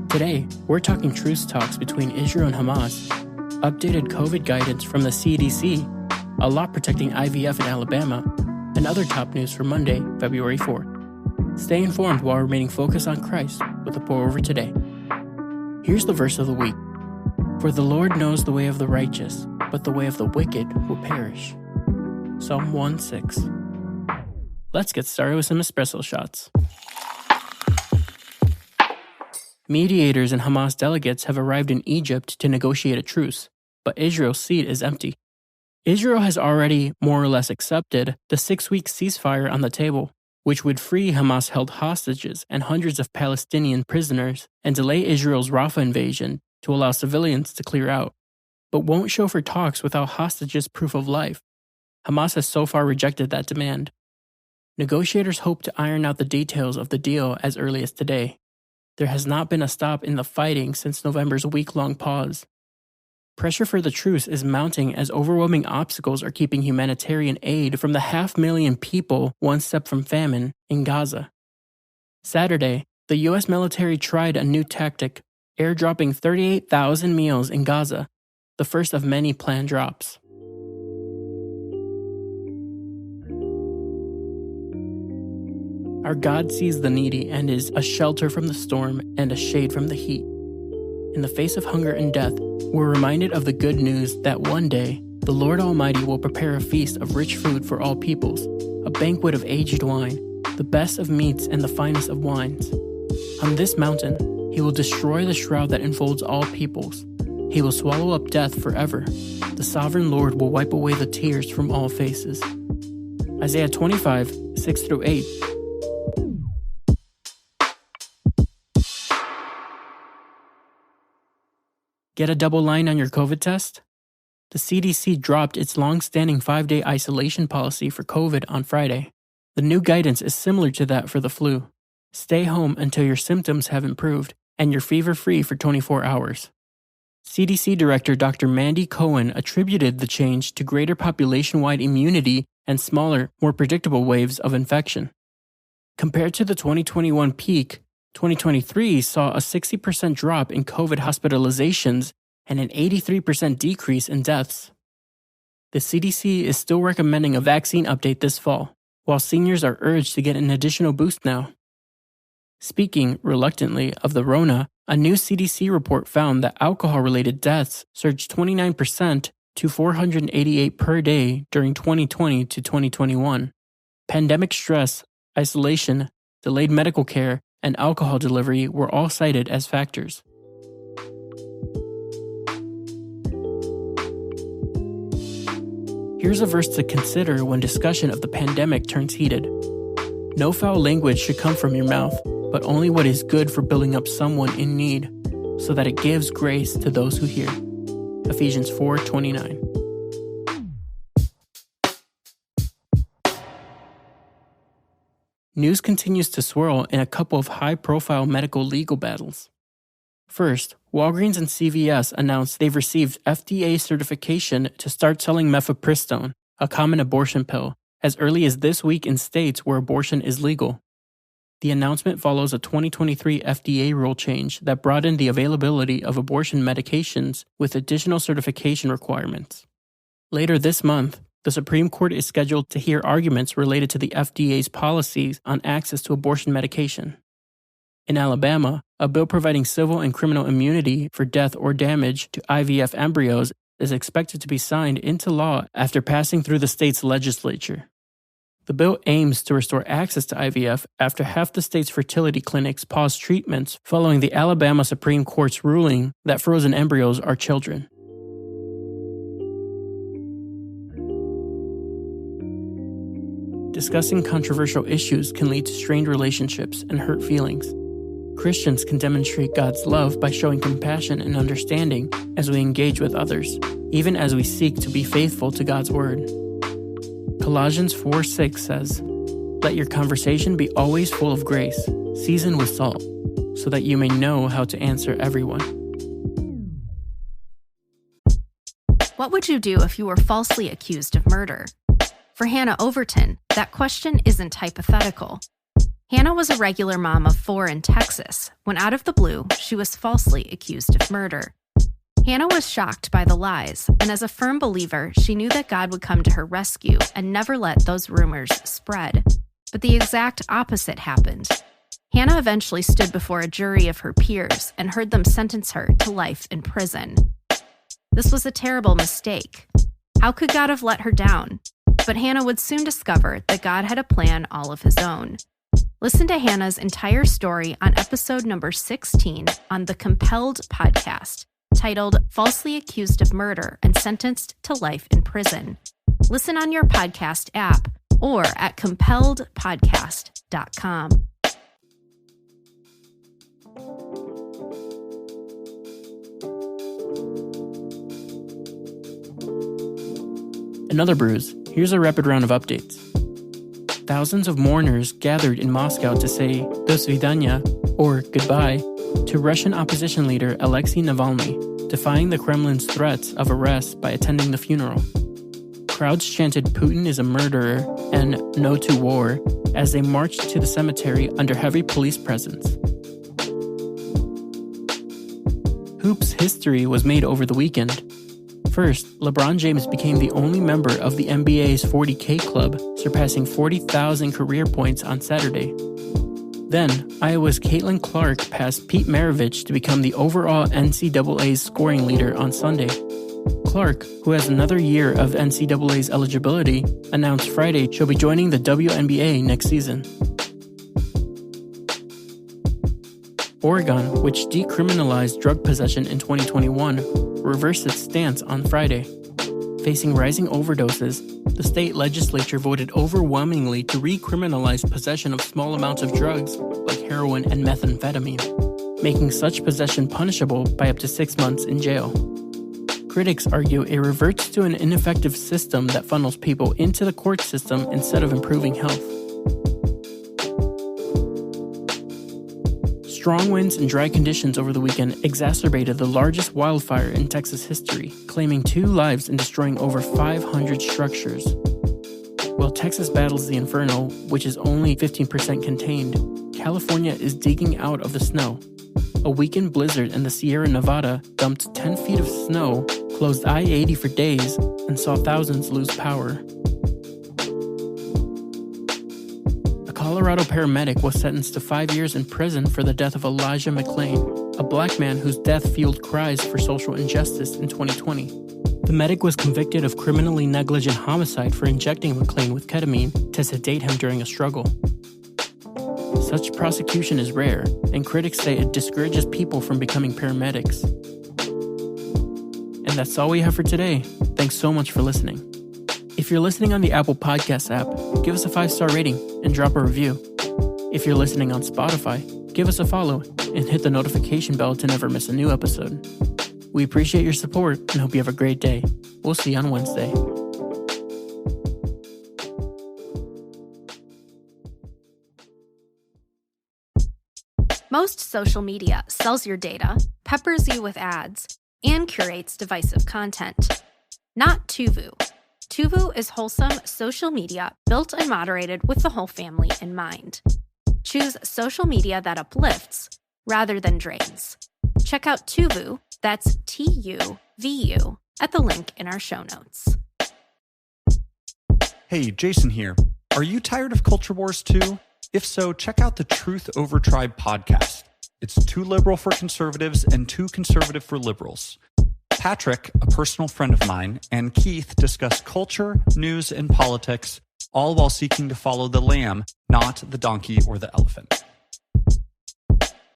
Today, we're talking truce talks between Israel and Hamas, updated COVID guidance from the CDC, a law protecting IVF in Alabama, and other top news for Monday, February 4th. Stay informed while remaining focused on Christ with a pour-over today. Here's the verse of the week. For the Lord knows the way of the righteous, but the way of the wicked will perish. Psalm 1:6. Let's get started with some espresso shots. Mediators and Hamas delegates have arrived in Egypt to negotiate a truce, but Israel's seat is empty. Israel has already more or less accepted the 6-week ceasefire on the table, which would free Hamas-held hostages and hundreds of Palestinian prisoners and delay Israel's Rafah invasion to allow civilians to clear out, but won't show for talks without hostages' proof of life. Hamas has so far rejected that demand. Negotiators hope to iron out the details of the deal as early as today. There has not been a stop in the fighting since November's week-long pause. Pressure for the truce is mounting as overwhelming obstacles are keeping humanitarian aid from the 500,000 people one step from famine in Gaza. Saturday, the U.S. military tried a new tactic, airdropping 38,000 meals in Gaza, the first of many planned drops. Our God sees the needy and is a shelter from the storm and a shade from the heat. In the face of hunger and death, we're reminded of the good news that one day, the Lord Almighty will prepare a feast of rich food for all peoples, a banquet of aged wine, the best of meats and the finest of wines. On this mountain, He will destroy the shroud that enfolds all peoples. He will swallow up death forever. The sovereign Lord will wipe away the tears from all faces. Isaiah 25, 6-8. Get a double line on your COVID test? The CDC dropped its long-standing 5-day isolation policy for COVID on Friday. The new guidance is similar to that for the flu. Stay home until your symptoms have improved and you're fever-free for 24 hours. CDC Director Dr. Mandy Cohen attributed the change to greater population-wide immunity and smaller, more predictable waves of infection. Compared to the 2021 peak, 2023 saw a 60% drop in COVID hospitalizations and an 83% decrease in deaths. The CDC is still recommending a vaccine update this fall, while seniors are urged to get an additional boost now. Speaking, reluctantly, of the Rona, a new CDC report found that alcohol-related deaths surged 29% to 488 per day during 2020 to 2021. Pandemic stress, isolation, delayed medical care, and alcohol delivery were all cited as factors. Here's a verse to consider when discussion of the pandemic turns heated. No foul language should come from your mouth, but only what is good for building up someone in need, so that it gives grace to those who hear. Ephesians 4:29. News continues to swirl in a couple of high-profile medical legal battles. First, Walgreens and CVS announced they've received FDA certification to start selling mifepristone, a common abortion pill, as early as this week in states where abortion is legal. The announcement follows a 2023 FDA rule change that broadened the availability of abortion medications with additional certification requirements. Later this month, the Supreme Court is scheduled to hear arguments related to the FDA's policies on access to abortion medication. In Alabama, a bill providing civil and criminal immunity for death or damage to IVF embryos is expected to be signed into law after passing through the state's legislature. The bill aims to restore access to IVF after half the state's fertility clinics paused treatments following the Alabama Supreme Court's ruling that frozen embryos are children. Discussing controversial issues can lead to strained relationships and hurt feelings. Christians can demonstrate God's love by showing compassion and understanding as we engage with others, even as we seek to be faithful to God's word. Colossians 4:6 says, "Let your conversation be always full of grace, seasoned with salt, so that you may know how to answer everyone." What would you do if you were falsely accused of murder? For Hannah Overton, that question isn't hypothetical. Hannah was a regular mom of 4 in Texas when, out of the blue, she was falsely accused of murder. Hannah was shocked by the lies, and as a firm believer, she knew that God would come to her rescue and never let those rumors spread. But the exact opposite happened. Hannah eventually stood before a jury of her peers and heard them sentence her to life in prison. This was a terrible mistake. How could God have let her down? But Hannah would soon discover that God had a plan all of his own. Listen to Hannah's entire story on episode number 16 on the Compelled podcast, titled Falsely Accused of Murder and Sentenced to Life in Prison. Listen on your podcast app or at compelledpodcast.com. Another bruise. Here's a rapid round of updates. Thousands of mourners gathered in Moscow to say "Do svidaniya," or goodbye, to Russian opposition leader Alexei Navalny, defying the Kremlin's threats of arrest by attending the funeral. Crowds chanted "Putin is a murderer" and "No to war" as they marched to the cemetery under heavy police presence. Hoops history was made over the weekend. First, LeBron James became the only member of the NBA's 40K club, surpassing 40,000 career points on Saturday. Then, Iowa's Caitlin Clark passed Pete Maravich to become the overall NCAA's scoring leader on Sunday. Clark, who has another year of NCAA's eligibility, announced Friday she'll be joining the WNBA next season. Oregon, which decriminalized drug possession in 2021, reversed its stance on Friday. Facing rising overdoses, the state legislature voted overwhelmingly to recriminalize possession of small amounts of drugs like heroin and methamphetamine, making such possession punishable by up to 6 months in jail. Critics argue it reverts to an ineffective system that funnels people into the court system instead of improving health. Strong winds and dry conditions over the weekend exacerbated the largest wildfire in Texas history, claiming 2 lives and destroying over 500 structures. While Texas battles the inferno, which is only 15% contained, California is digging out of the snow. A weekend blizzard in the Sierra Nevada dumped 10 feet of snow, closed I-80 for days, and saw thousands lose power. Colorado paramedic was sentenced to 5 years in prison for the death of Elijah McClain, a black man whose death fueled cries for social injustice in 2020. The medic was convicted of criminally negligent homicide for injecting McClain with ketamine to sedate him during a struggle. Such prosecution is rare, and critics say it discourages people from becoming paramedics. And that's all we have for today. Thanks so much for listening. If you're listening on the Apple Podcasts app, give us a 5-star rating and drop a review. If you're listening on Spotify, give us a follow and hit the notification bell to never miss a new episode. We appreciate your support and hope you have a great day. We'll see you on Wednesday. Most social media sells your data, peppers you with ads, and curates divisive content. Not Tuvu. Tuvu is wholesome social media built and moderated with the whole family in mind. Choose social media that uplifts rather than drains. Check out Tuvu, that's TUVU, at the link in our show notes. Hey, Jason here. Are you tired of culture wars too? If so, check out the Truth Over Tribe podcast. It's too liberal for conservatives and too conservative for liberals. Patrick, a personal friend of mine, and Keith discuss culture, news, and politics, all while seeking to follow the lamb, not the donkey or the elephant.